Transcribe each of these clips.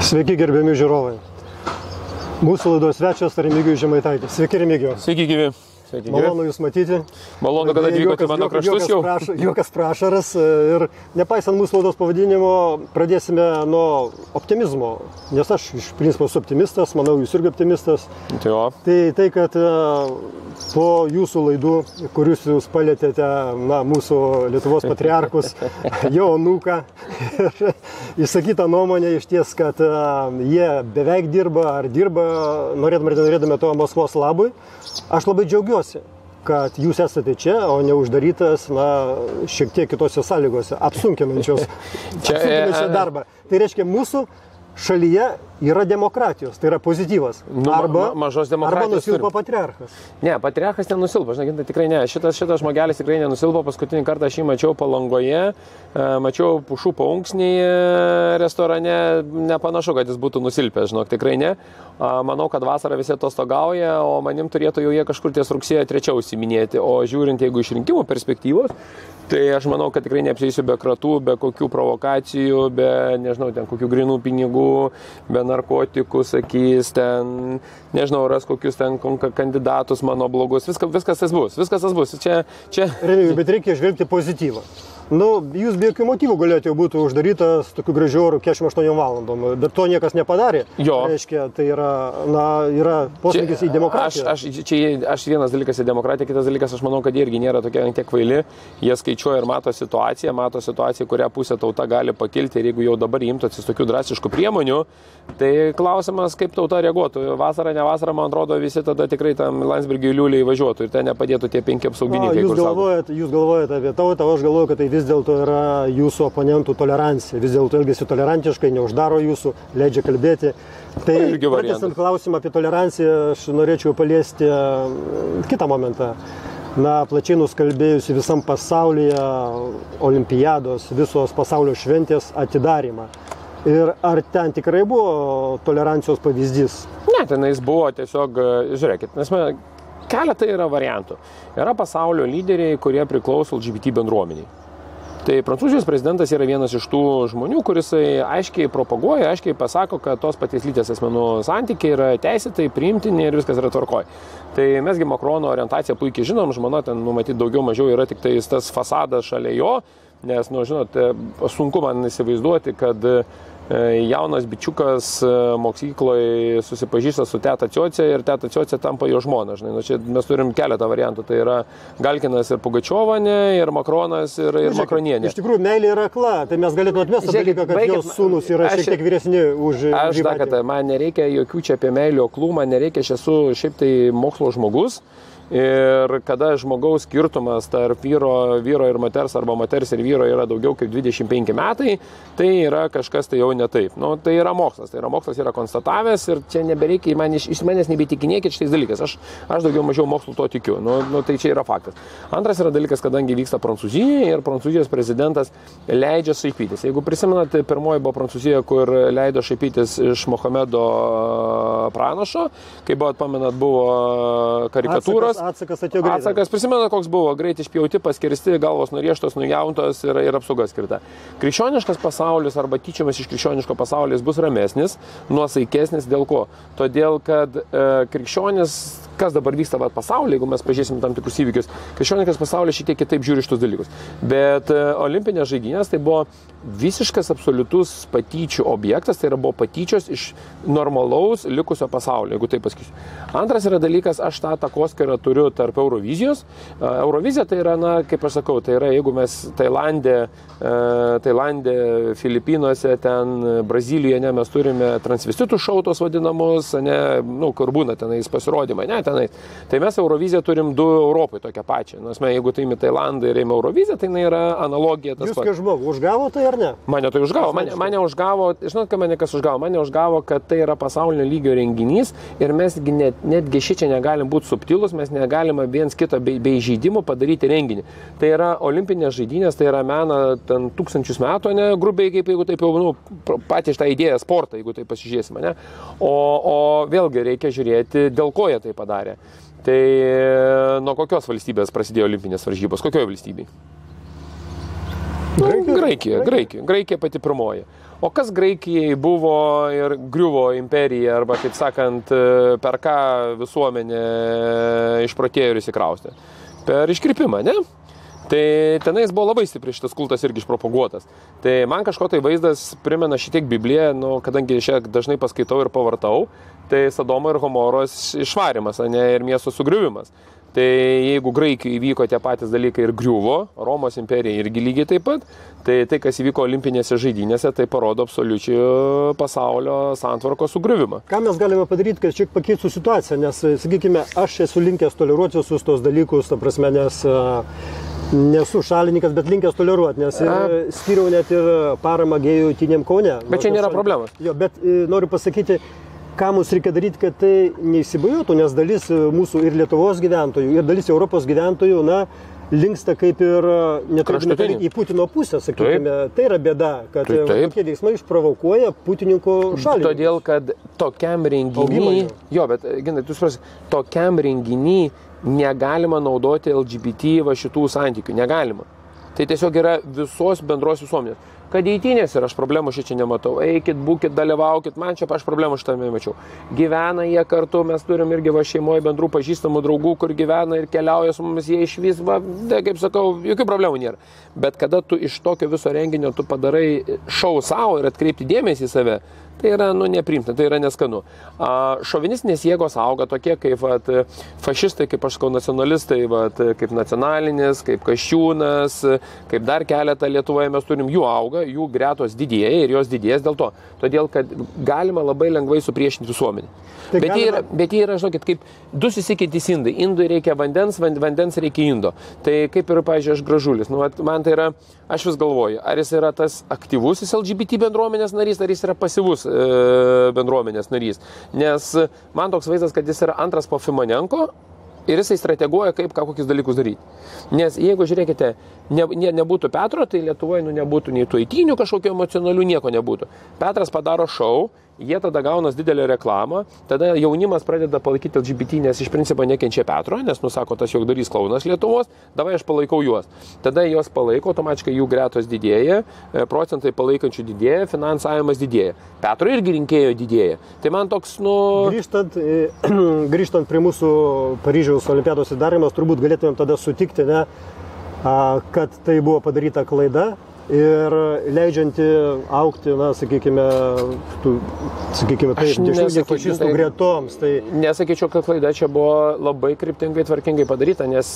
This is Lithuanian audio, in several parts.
Sveiki, gerbiami žiūrovai. Mūsų laidos svečias Remigijus Žemaitaitis. Sveiki, Remigijus. Sveiki, gyvi. Malonu Jūs matyti. Malonu, kad atvykote mano kraštus jau. Juokas prašaras. Ir nepaisant mūsų laidos pavadinimo, pradėsime nuo optimizmo. Nes aš iš principo esu optimistas, manau, Jūs irgi optimistas. Tai, kad po Jūsų laidų, kurius Jūs palėtėte mūsų Lietuvos patriarchus, jo anūką, išsakytą nuomonę iš ties, kad jie beveik dirba norėdami to Maskvos labui. Aš labai džiaugiuosi, kad Jūs esate čia, o ne uždarytas, šiek tiek kitose sąlygose, apsunkinančios darbą. Tai reiškia, mūsų šalyje yra demokratijos, tai yra pozityvas. Arba nusilpo patriarchas. Ne, patriarchas nenusilpo, žinai, tikrai ne. Šitas žmogelis tikrai nenusilpo. Paskutinį kartą aš jį mačiau Palangoje, mačiau Pušų paunksnį restorane, nepanašu, kad jis būtų nusilpęs, žinok, tikrai ne. Manau, kad vasarą visi atostogauja, o manim turėtų jau jie kažkur ties rugsėjo 3 užsiminėti. O žiūrint, jeigu iš rinkimų perspektyvos, tai aš manau, kad tikrai neapsėsiu be kratų, be kokių provokacijų, be, nežinau, ten kokių grinų pinigų, be narkotikų, sakys, ten, nežinau, ras kokius ten kandidatus mano blogus. Viskas tas bus. Čia... Remigijus, bet reikia žvelgti pozityvą. Jūs be jokių motyvų galėjote jau būti uždarytas tokiu gražiu oru 48 valandom, bet to niekas nepadarė. Jo. Reiškia, tai yra poslinkis į demokratiją. Aš vienas dalykas į demokratiją, kitas dalykas, aš manau, kad jie irgi nėra tokie tiek kvaili. Jie skaičiuoja ir mato situaciją, kurią pusė tauta gali pakilti, ir jeigu jau dabar imtųsi tokių drastiškų priemonių, tai klausimas, kaip tauta reaguotų. Vasarą, ne vasarą, man atrodo, visi tada tikrai tam Landsbergiui Liuliai važiuotų ir ten nepadėtų tie 5 apsaugininkai. Jūs galvojate apie tautą, aš galvoju, kad tai vis dėlto yra Jūsų oponentų tolerancija. Vis dėlto elgesi tolerantiškai, neuždaro Jūsų, leidžia kalbėti. Tai pratęsant klausimą apie toleranciją, aš norėčiau paliesti kitą momentą. Plačiai nuskalbėjusi visam pasaulyje olimpiados, visos pasaulio šventės atidarymą. Ir ar ten tikrai buvo tolerancijos pavyzdys? Ne, tenais buvo tiesiog, žiūrėkit, nes keletą yra variantų. Yra pasaulio lyderiai, kurie priklauso LGBT bendruomeniai. Tai Prancūzijos prezidentas yra vienas iš tų žmonių, kuris aiškiai propaguoja, aiškiai pasako, kad tos paties lyties asmenų santykiai yra teisėtai, priimtini ir viskas yra tvarkoj. Tai mesgi Makrono orientaciją puikiai žinom, žmona ten numatyti daugiau mažiau yra tik tas fasadas šalia jo, nes, žinot, sunku man įsivaizduoti, kad jaunas bičiukas mokykloje susipažįsta su teta Ciocė ir teta Ciocė tampa jo žmona. Čia mes turim keletą variantų, tai yra Galkinas ir Pugačiovanė, ir Makronas, ir Makronienė. Iš tikrųjų, meilė yra akla, tai mes galėtume atmesti dalyką, kad jos sūnus yra šiek tiek vyresni už... Aš kad man nereikia jokių čia apie meilio aklų, man nereikia, aš esu šiaip tai mokslo žmogus. Ir kada žmogaus skirtumas tarp vyro ir moters arba moters ir vyro yra daugiau kaip 25 metai, tai yra kažkas tai jau ne taip. Tai yra mokslas, yra konstatavęs ir čia nebereikia, iš manęs nebetikinėkit šitais dalykais. Aš daugiau mažiau mokslu to tikiu. Tai čia yra faktas. Antras yra dalykas, kadangi vyksta Prancūzijoje ir Prancūzijos prezidentas leidžia šaipytis. Jeigu prisimenate, pirmoji buvo Prancūzija, kur leido šaipytis iš Mohamedo pranašo, kai pamenat, buvo karikatūros. Atsakas prisimena, koks buvo, greit išpjauti, paskirsti, galvos nurieštos, nujauntos ir apsauga skirta. Krikščioniškas pasaulis arba tyčiamas iš krikščioniško pasaulis bus ramesnis, nuosaikesnis, dėl ko? Todėl, kad krikščionis, kas dabar vyksta pasaulyje, jeigu mes pažiūrėsim tam tikrus įvykius, krikščioniškas pasaulis šiek tiek kitaip žiūri šitus dalykus. Bet olimpinės žaidynės tai buvo visiškas absoliutus patyčių objektas, tai buvo patyčios iš normalaus likusio pasaulio, jeigu taip pasakysiu. Antras yra dalykas, aš tą takoskyrą turiu tarp Eurovizijos. Eurovizija tai yra, kaip aš sakau, tai yra, jeigu mes Tailande, Filipinuose, ten Brazilijoje, mes turime transvestitų šautos vadinamus, kur būna tenais pasirodymai, tai mes Euroviziją turim 2 Europai tokią pačią. Nes jeigu tai imi Tailandą ir imi Euroviziją, tai yra analogija tas pats. Jūs kaip žmogų užgavo tai ar ne? Mane tai užgavo. Mane užgavo, žinot, ką mane kas užgavo? Mane užgavo, kad tai yra pasaulinio lygio renginys ir mes netgi šičia negalim būti subtilus, mes negalime viens kito be įžeidimų padaryti renginį. Tai yra olimpinės žaidynės, tai yra mena ten 1000 metų, grubiai, kaip jeigu taip jau, patys tą idėją sportą, jeigu taip pasižiūrėsime, O vėlgi reikia žiūrėti, dėl ko jie tai padarė. Tai nuo kokios valstybės prasidėjo olimpinės varžybos? Kokioje valstybėje? Graikija pati pirmoji. O kas Graikijai buvo ir griuvo imperija, arba, kaip sakant, per ką visuomenė išprotėjo ir įsikraustė? Per iškrypimą, ne? Tai tenais buvo labai stipriai šitas kultas irgi išpropaguotas. Tai man kažko tai vaizdas primena šitiek Bibliją, kadangi šią dažnai paskaitau ir pavartau, tai Sodomo ir Gomoros išvarimas, ne, ir miesto sugriuvimas. Tai jeigu Graikijoje įvyko tie patys dalykai ir griuvo, Romos imperija irgi lygiai taip pat, tai kas įvyko olimpinėse žaidynėse, tai parodo absoliučiai pasaulio santvarkos sugriuvimą. Ką mes galime padaryti, kad šiek pakeistų situaciją, nes, sakykime, aš esu linkęs toleruoti visus tos dalykus, ta prasme, nes nesu šalininkas, bet linkęs toleruoti, nes skiriau net ir paramą gėjų eitynėm Kaune. Bet čia nėra problemos. Jo, bet noriu pasakyti, ką mums reikia daryti, kad tai neįsibajotų, nes dalis mūsų ir Lietuvos gyventojų, ir dalis Europos gyventojų, linksta kaip ir neturėtume į Putino pusę, sakykime. Tai yra bėda, kad tokie veiksmai išprovokuoja Putininkų šalį. Todėl, kad tokiam renginiui, tokiam renginiui negalima naudoti LGBT šitų santykių, negalima. Tai tiesiog yra visos bendros visuomenės. Kad eitynės ir aš problemų šičia nematau. Eikit, būkit, dalyvaukit, man čia aš problemų šitame mačiau. Gyvena jie kartu, mes turim irgi šeimoje bendrų pažįstamų draugų, kur gyvena ir keliauja su mumis, jie išvis, kaip sakau, jokių problemų nėra. Bet kada tu iš tokio viso renginio tu padarai šou savo ir atkreipti dėmesį į save, tai yra nepriimtina, tai yra neskanu. Šovinistinės jėgos auga tokie kaip fašistai, kaip aš sakau, nacionalistai, kaip Nacionalinis, kaip Kasčiūnas, kaip dar keletą Lietuvoje mes turim, jų auga, jų gretos didėja ir jos didės dėl to. Todėl, kad galima labai lengvai supriešinti visuomenį. Bet jie yra, žinokit, kaip du susikintys indai. Indui reikia vandens, vandens reikia indo. Tai kaip ir, pavyzdžiui, aš Gražulis. Man tai yra, aš vis galvoju, ar jis yra tas aktyvusis LGBT bendruomenės narys, ar jis yra pasyvus bendruomenės narys. Nes man toks vaizdas, kad jis yra antras po Fimonenko ir jisai strateguoja, kokius dalykus daryti. Nes jeigu, žiūrėkite, nebūtų Petro, tai Lietuvoje nebūtų nei tų eitynių kažkokio emocionalių, nieko nebūtų. Petras padaro šou, jie tada gaunas didelę reklamą, tada jaunimas pradeda palaikyti LGBT, nes iš principo nekenčia Petro, nes nusako tas juokdarys klaunas Lietuvos, davai aš palaikau juos. Tada juos palaiko, automatiškai jų gretos didėja, procentai palaikančių didėja, finansavimas didėja. Petro irgi rinkėjo didėja. Tai man toks, Grįžtant prie mūsų Paryžiaus olimpiados įdarymas, turbūt galėtumėm tada sutikti, kad tai buvo padaryta klaida. Ir leidžianti aukti, sakykime, dešiniųjų fašistų gretoms. Tai... Nesakyčiau, kad klaida čia buvo labai kryptingai, tvarkingai padaryta, nes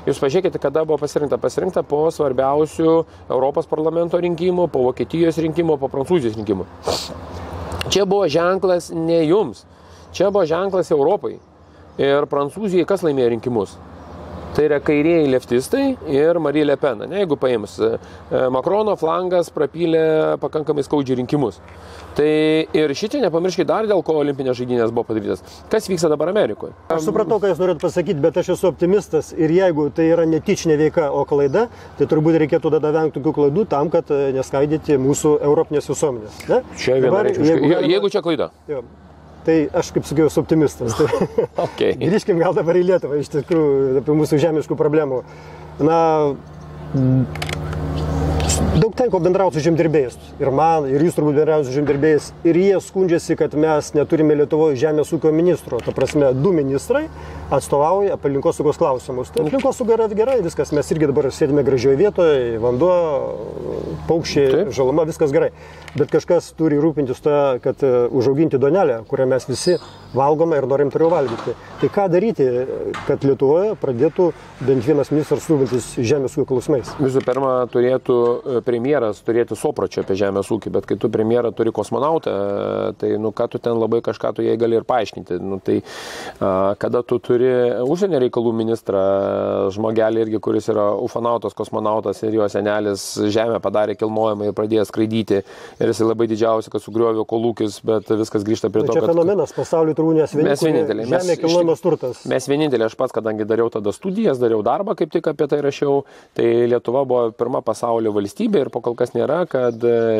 jūs pažiūrėkite, kada buvo pasirinkta po svarbiausių Europos parlamento rinkimų, po Vokietijos rinkimų, po Prancūzijos rinkimų. Čia buvo ženklas ne jums, čia buvo ženklas Europai. Ir Prancūzijai kas laimėjo rinkimus? Tai yra kairieji leftistai ir Marine Le Pen. Jeigu paėmus, Makrono flangas prapylė pakankamai skaudžiai rinkimus. Tai ir šičia nepamirškite dar, dėl ko olimpinės žaidynės buvo padarytas. Kas vyksta dabar Amerikoje? Aš supratau, ką jūs norėt pasakyti, bet aš esu optimistas ir jeigu tai yra netyčinė veika, o klaida, tai turbūt reikėtų tada vengti tokių klaidų tam, kad neskaidyti mūsų europinės visuomenės. Ne? Čia vienareikšmiškai. Jeigu čia klaida. Jo. Tai aš, kaip sakiau, esu optimistas. Okay. Grįžkim gal dabar į Lietuvą, iš tikrųjų, apie mūsų žemiškų problemų. Daug tenko bendrauti su žemdirbėjais. Ir man, ir jūs turbūt bendrauti su žemdirbėjais. Ir jie skundžiasi, kad mes neturime Lietuvoje žemės ūkio ministro. Ta prasme, 2 ministrai atstovauja aplinkosaugos klausimus. Tai aplinkosauga yra gerai, viskas. Mes irgi dabar sėdime gražioje vietoje, vanduo, paukščiai, žaluma, viskas gerai. Bet kažkas turi rūpintis to, kad užauginti duonelę, kurią mes visi valgome ir norim toliau valgyti. Tai ką daryti, kad Lietuvoje pradėtų bent vienas ministras rūpintis žemės ūkio klausimais? Visų pirma, turėtų premjeras turėti sopračio apie žemės ūkį, bet kai tu premjerą turi kosmonautą, tai ką tu ten labai kažką tu jai gali ir paaiškinti. Tai kada tu turi užsienio reikalų ministrą, žmogelį irgi, kuris yra ufonautas, kosmonautas ir jo senelis žemę padarė kilnojimą ir pradėjo skraidyti ir jisai labai didžiausia, kad sugriovė kolūkius, bet viskas grįžta prie to, kad... Čia fenomenas, pasaulyje turbūt nesvieninteliai. Žemė kilnojamas turtas. Mes vieninteliai, aš pats, kadangi dariau tada studijas, dariau darbą, kaip tik apie tai rašiau, tai Lietuva buvo pirma pasaulio valstybė ir po kol kas nėra, kad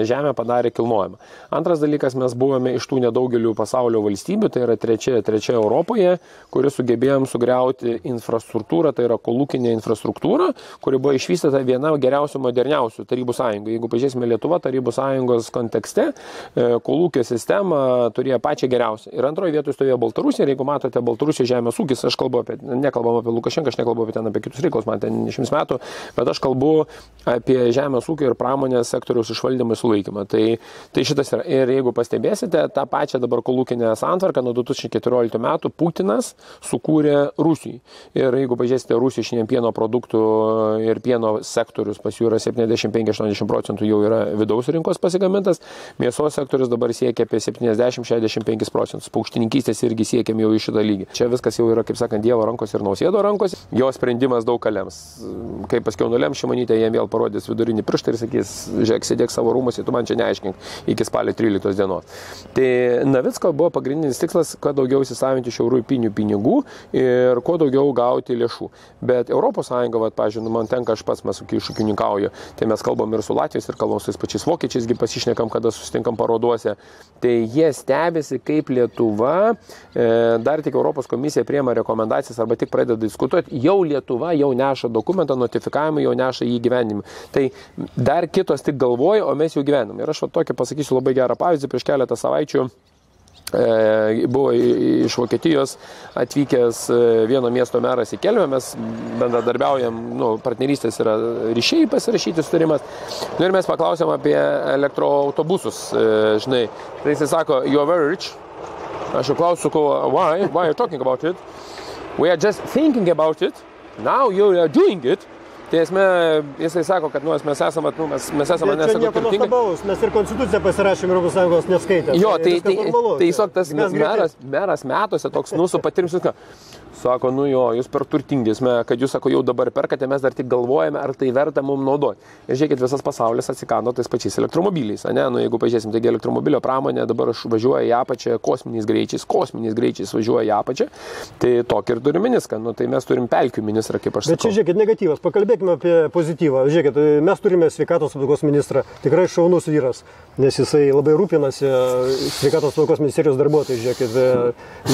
žemę padarė kilnojamą. Antras dalykas, mes buvome iš tų nedaugelių pasaulio valstybių, tai yra trečia Europoje, kuri sugebėjom sugriauti infrastruktūrą, tai yra kolūkinė infrastruktūra, kuri buvo išvystyta viena geriausių, moderniausių Tarybų sąjungų. Jeigu pažiūrėsime Lietuvą Tarybų sąjungos kontekste, kolūkio sistema turėjo pačią geriausią. Ir antroje vietoje stovėjo Baltarusija. Ir jeigu matote Baltarusijos žemės ūkis, aš kalbu apie, nekalbam apie Lukašenką, aš nekalbu apie ten apie kitus reikalus, man ten 100 metų, bet aš kalbu apie žemės ūkio ir pramonės sektoriaus išvaldymą ir sulaikymą. Tai šitas yra. Ir jeigu pastebėsite, tą pačią dabar kolūkinę santvarką nuo 2014 metų Putinas sukūrė Rusijai. Ir jeigu pažiūrėsite Rusijos šiandien pieno produktų ir pieno sektorius, pas jų yra 75-80% jau yra vidaus rinkos pasigamintas, mėsos sektorius dabar siekia apie 70-65%, paukštininkystės irgi siekiam jau į šitą lygį. Čia viskas jau yra, kaip sakant, Dievo rankos ir Nausėdo rankos, jo sprendimas daug ką lems. Kai paskiau nulems Šimonytė, jiem vėl parodys vidurinį pirštą ir sakys, žiūrėk, sėdėk savo rūmuose, tu man čia neaiškink iki spalio 13 dienos. Tai Navicko buvo pagrindinis tikslas, kuo daugiau įsisavinti iš europinių pinigų ir kuo daugiau gauti lėšų. Bet Europos Sąjunga, pavyzdžiui, man tenka, aš pats mes ūkininkauju, tai mes kalbam ir su Latvijos, ir kalbam su tais pačiais vokiečiais, pasišnekam, kada susitinkam paroduose. Tai jie stebisi, kaip Lietuva, dar tik Europos komisija priema rekomendacijas arba tik pradeda diskutuoti, jau Lietuva jau neša dokumentą, notifikavimą, jau neša jį gyvenimą. Tai dar kitos tik galvoja, o mes jau gyvenam. Ir aš tokį pasakysiu labai gerą pavyzdį, prieš keletą savaičių buvo iš Vokietijos atvykęs vieno miesto meras į Kelmę, mes bendradarbiaujam, partnerystės yra ryšiai pasirašyti sutarimas. Ir mes paklausėm apie elektroautobusus, žinai. Tai jisai sako, you are very rich. Aš jau klausiu, why are you talking about it? We are just thinking about it. Now you are doing it. Tai esmė, jisai sako, kad mes esame nesako turtingi. Mes ir konstituciją pasirašėm Europos Sąjungos neskaitę. Jo, tai tiesiog tas meras metuose toks su patirim, sako, jūs per turtingis, kad jūs, sako, jau dabar perkate, mes dar tik galvojame, ar tai verta mums naudoti. Ir žiūrėkit, visas pasaulis atsikando tais pačiais elektromobiliais. Jeigu pažiūrėsim, taigi elektromobilio pramonė dabar važiuoja į apačią kosminiais greičiais važiuoja į apačią. Tai tokį ir turi ministrą. Tai mes turim pelkių ministrą, kaip aš sakau. Bet čia, žiūrėkit, negatyvas. Pakalbėkime apie pozityvą. Žiūrėkit, mes turime sveikatos apsaugos ministrą. Tikrai šaunus vyras, nes jisai labai rūpinasi sveikatos apsaugos ministerijos darbuotojais. Žiūrėkit,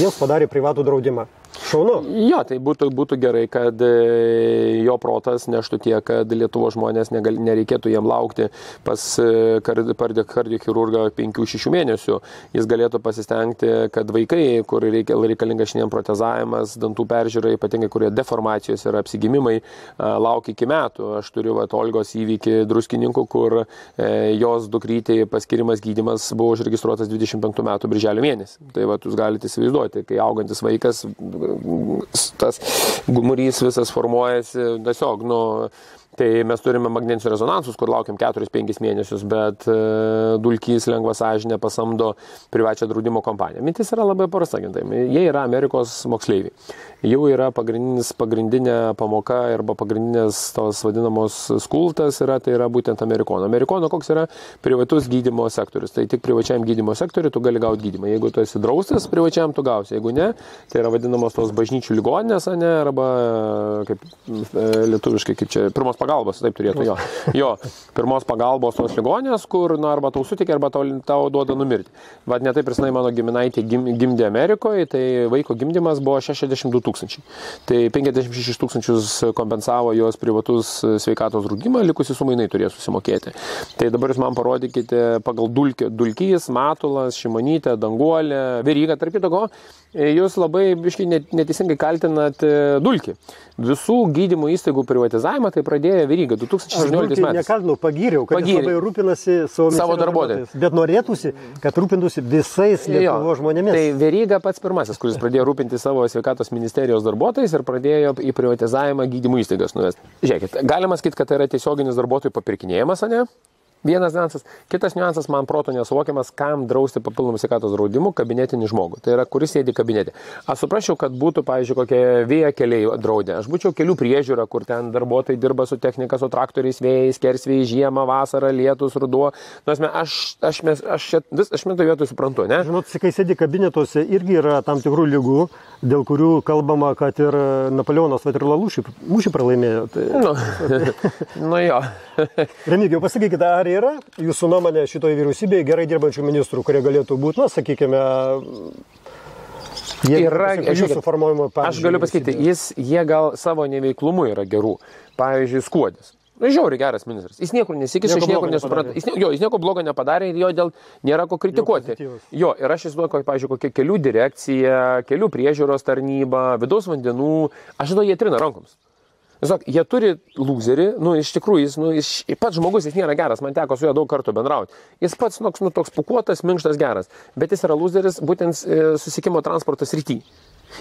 jiems padarė privatų draudimą. Šaunu. Jo, tai būtų gerai, kad jo protas neštų tiek, kad Lietuvos žmonės nereikėtų jiem laukti pas kardiochirurgą 5-6 mėnesių. Jis galėtų pasistengti, kad vaikai, kur reikalingas šiandien protezavimas, dantų peržiūra, ypatingai kurie deformacijos yra apsigimimai, laukia iki metų. Aš turiu Olgos įvykį Druskininkų, kur jos dukrytei paskirimas gydymas buvo užregistruotas 25 metų birželio mėnesį. Tai jūs galite įsivaizduoti, kai augantis vaikas, tas gumurys visas formuojasi, tiesiog, tai mes turime magnetinius rezonansus, kur laukiam 4-5 mėnesius, bet Dulkys lengva sąžinė pasamdo privačią draudimo kompaniją. Mintis yra labai paprasta, gintai. Jie yra Amerikos moksleiviai. Jau yra pagrindinė pamoka arba pagrindinės tos vadinamos skultas tai yra būtent Amerikono. Amerikono koks yra privatus gydymo sektorius. Tai tik privačiam gydymo sektoriui tu gali gauti gydymą. Jeigu tu esi draustas, privačiam tu gausi. Jeigu ne, tai yra vadinamos tos bažnyčių ligoninės, arba kaip lietuviškai, kaip čia, pirmos pagalbos, taip turėtų jo. Pirmos pagalbos tos ligoninės, kur arba tau sutikė, arba tau duoda numirti. Vat ne taip prisinai mano giminaitė gimdė Amerikoje, tai vaiko gimdymas buvo 62 000. Tai 56 000 kompensavo jos privatus sveikatos draudimą, likusi sumainai turėjo susimokėti. Tai dabar jūs man parodykite pagal Dulkys, Matulas, Šimonytė, Danguolė, Veryga, tarp kitoko, jūs labai biškai neteisingai kaltinat Dulkį. Visų gydymo įstaigų privatizavimą tai pradėjo Veryga 2017 metais. Aš nekaltinau, pagyriau, kad jis labai rūpinasi savo darbuotojais. Bet norėtųsi, kad rūpintųsi visais Lietuvos žmonėmis. Tai Veryga pats pirmasis, kuris pradėjo rūpinti savo sveikatos ministerijos darbuotojais ir pradėjo į privatizavimą gydymo įstaigas nuvesti. Žiūrėkit, galima sakyti, kad tai yra tiesioginis darbuotojų papirkinėjimas, ne? Vienas niuansas. Kitas niuansas man proto nesuvokiamas, kam drausti papildomų sveikatos draudimų kabinetinį žmogų. Tai yra, kuris sėdi kabinete. Aš suprasčiau, kad būtų, pavyzdžiui, kokie vėjo keliai draudė. Aš būčiau kelių priežiūra, kur ten darbuotojai dirba su technika, su traktoriais, vėjais, kersvėjai, žiemą, vasarą, lietus, ruduo. Aš metu vietoj suprantu, ne? Žinot, kai sėdi kabinetuose, irgi yra tam tikrų lygų, dėl kurių kalbama, kad ir Napoleonas Vaterlo mūšį pralaimėjo. Nu jo. Remigijau, pasakykite, ar yra jūsų nuomonė šitoje vyriausybėje gerai dirbančių ministrų, kurie galėtų būti, sakykime, jūsų formuojimo pavyzdžiui? Aš galiu pasakyti, jie gal savo neveiklumu yra gerų. Pavyzdžiui, Skuodis. Žiauriai geras ministras. Jis niekur nesikiša, iš niekur nesupranta. Jis nieko blogo nepadarė ir jo dėl nėra ko kritikuoti. Jo, ir aš įsivaizduoju, pavyzdžiui, kokia kelių direkcija, kelių priežiūros tarnyba, vidaus vandenų. Aš žinau, jie trina rankoms. Jie turi lūzerį, iš tikrųjų, jis pats žmogus, jis nėra geras, man teko su juo daug kartų bendrauti. Jis pats toks pukuotas, minkštas, geras, bet jis yra lūzeris būtent susiekimo transporto srity.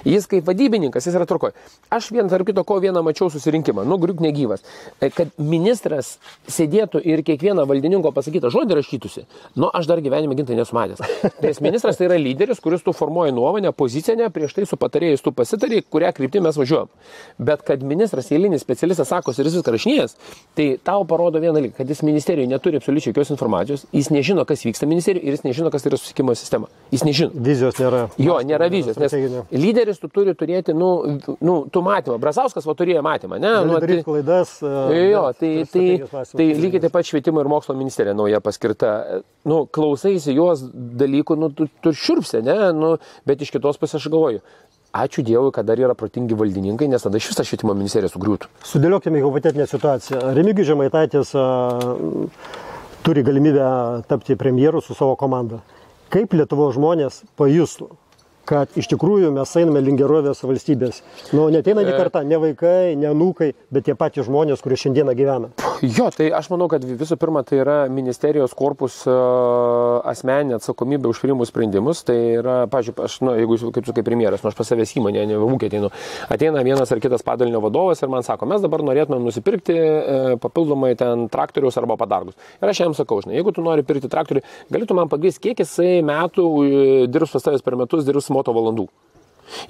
Jis kaip vadybininkas, jis yra trukoj. Aš tarp kito vieną mačiau susirinkimą, griuk negyvas, kad ministras sėdėtų ir kiekvieną valdininko pasakytą žodį rašytųsi, aš dar gyvenime gintai nesumatęs. Tai ministras tai yra lyderis, kuris tu formuoji nuomonę, pozicinę, prieš tai su patarėjais tu pasitarė, kurią kryptį mes važiuojam. Bet kad ministras eilinis specialistas sakos ir jis viską rašinėjęs, tai tau parodo vieną dalyką, kad jis ministerijoje neturi absoliučiai jokios informacijos, jis nežino, kas vyksta ministerijoje ir jis nežino, kas tai yra susiekimo sistema. Jis nežino. Vizijos nėra. Jo, nėra vizijos, nes lyderis tu turi turėti, tu matymą. Brazauskas turėjo matymą, ne? Daryti klaidas. Jo, tai lygiai taip pat švietimo ir mokslo ministerija nauja paskirta. Klausaisi jos dalykų, tu šiurpsi, ne? Bet iš kitos pusės aš galvoju. Ačiū Dievui, kad dar yra protingi valdininkai, nes tada iš visą švietimo ministeriją sugriūtų. Sudėliokime hipotetinę situaciją. Remigijus Žemaitaitis turi galimybę tapti premjeru su savo komanda. Kaip Lietuvos žmonės pajustų, kad iš tikrųjų mes einame link gerovės valstybės. Neateinantį kartą, ne vaikai, ne anūkai, bet tie patys žmonės, kurie šiandieną gyvena. Jo, tai aš manau, kad visų pirma, tai yra ministerijos korpus asmeninė atsakomybė už priimus sprendimus. Tai yra, pažiūrėjau, aš, jeigu kaip premjeras, aš pas savęs įmonė, ne ūkį ateinu, ateina vienas ar kitas padalinio vadovas ir man sako, mes dabar norėtumėm nusipirkti papildomai ten traktorius arba padargus. Ir aš jam sakau, jeigu tu nori pirkti traktorių, galėtų man pagrįsti, kiek jisai metų dirbs pas tavęs per metus, dirbs moto valandų.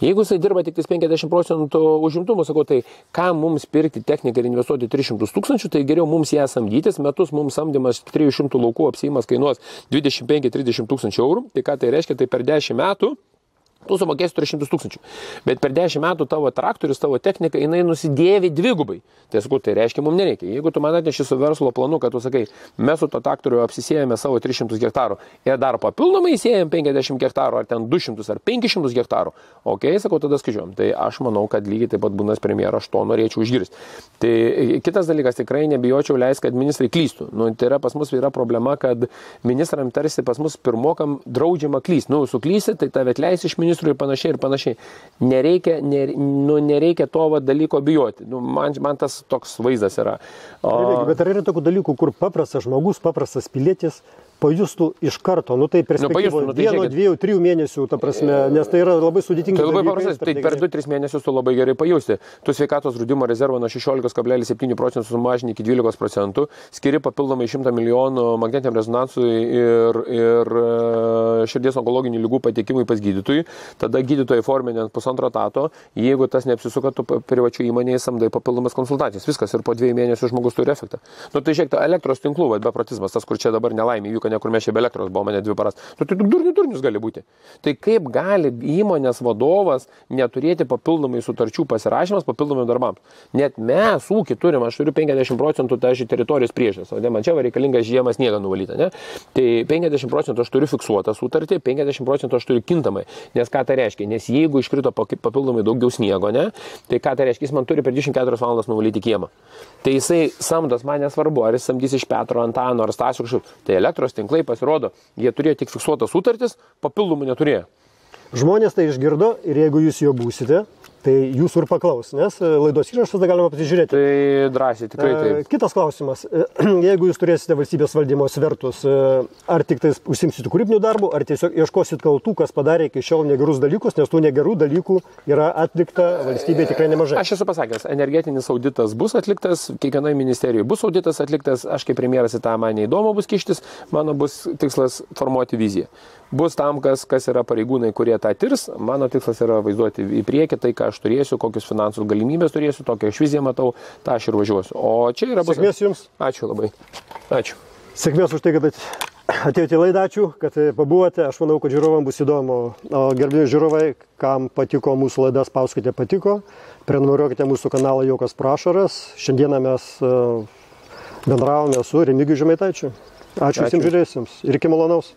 Jeigu jisai dirba tik 50% užimtumo, sakau, tai kam mums pirkti techniką ir investuoti 300 000, tai geriau mums ją samdytis, metus mums samdymas 300 laukų apsiimas kainuos 25-30 000 eurų, tai ką tai reiškia, tai per 10 metų tu sumokėsi 300 000, bet per 10 metų tavo traktorius, tavo technika, jinai nusidėvi dvigubai. Tai sakau, tai reiškia, mums nereikia. Jeigu tu man atneši su verslo planu, kad tu sakai, mes su to traktoriu apsisėjame savo 300 hektarų ir dar papildomai įsėjame 50 hektarų, ar ten 200 ar 500 hektarų, sakau, tada skaičiuojam. Tai aš manau, kad lygiai taip pat būnas premjeras, aš to norėčiau išgirsti. Tai kitas dalykas, tikrai nebijočiau leisti, kad ministrai klystų. Tai yra pas mus yra problema, kad ministram tarsi pas mus pirmokam draudžiama klysti. Suklysi, tai tave atleis iš ministrų ir panašiai. Nereikia to dalyko bijoti. Man tas toks vaizdas yra. Bet ar yra tokių dalykų, kur paprastas žmogus, paprastas pilietis pajustų iš karto, tai perspektyvoje 1, 2, 3 mėnesių, ta prasme, nes tai yra labai sudėtinga. Tai labai paprastas, tai per 2-3 mėnesius tu labai gerai pajusti. Tu sveikatos draudimo rezervą nuo 16,7% sumažini iki 12%, skiri papildomai 100 milijonų magnetiniam rezonansui ir širdies onkologinių ligų patekimui pas gydytojui, tada gydytojai forminant 1,5 etato, jeigu tas neapsisuka, tu privačių įmonėje samdai papildomas konsultacijas, viskas ir po 2 mėnesių žmogus turi efektą. Tai žiūrėk, elektros tinklų, beprotizmas, tas, kur čia dabar nelaimė įvyko, kur mes čia be elektros buvo, mane 2 paras. Tai durnius gali būti. Tai kaip gali įmonės vadovas neturėti papildomai sutarčių pasirašymas papildomai darbams? Net mes ūkį turim, aš turiu 50% teritorijos priežiūros, o man čia reikalinga žiemą sniegą nuvalyti, ne? Tai 50% aš turiu fiksuotą sutartį, 50% aš turiu kintamai. Nes ką tai reiškia? Nes jeigu iškrito papildomai daugiau sniego, ne? Tai ką tai reiškia? Jis man turi per 24 valandas nuvalyti kiemą. Tai jisai samdos, man nesvarbu, ar jis samdys iš Petro, Antano ar Stasio kažkaip. Tai elektros tinklai pasirodo, jie turėjo tik fiksuotas sutartis, papildomų neturėjo. Žmonės tai išgirdo ir jeigu jūs jo būsite, tai jūsų ir paklaus, nes laidos įrašus tada galima pasižiūrėti. Tai drąsiai, tikrai taip. Kitas klausimas. Jeigu jūs turėsite valstybės valdymo svertus, ar tik tais užsimsite kūrybinių darbų, ar tiesiog ieškosit kaltų, kas padarė iki šiol negerus dalykus, nes tų negerų dalykų yra atlikta valstybėje tikrai nemažai. Aš esu pasakęs, energetinis auditas bus atliktas, kiekvienoje ministerijoje bus auditas atliktas, aš kaip premjeras į tą man neįdomu bus kištis, mano bus tikslas formuoti viziją. Bus tam, kas yra pareigūnai, kurie tą tirs, mano tikslas yra vaizduoti į priekį tai, ką aš turėsiu, kokius finansų galimybės turėsiu, tokią aš viziją matau, tą aš ir važiuosiu. O čia yra bus... Sėkmės jums. Ačiū labai. Ačiū. Sėkmės už tai, kad atėjote į laidą, ačiū, kad pabuvote. Aš manau, kad žiūrovams bus įdomu. Gerbėjai žiūrovai, kam patiko mūsų laida, spauskite patiko. Prenumeruokite mūsų kanalą Juokas pro ašaras. Šiandieną mes bendravome su Remigijumi Žemaitaičiu. Ačiū visiems žiūrėjusiems ir iki malonaus.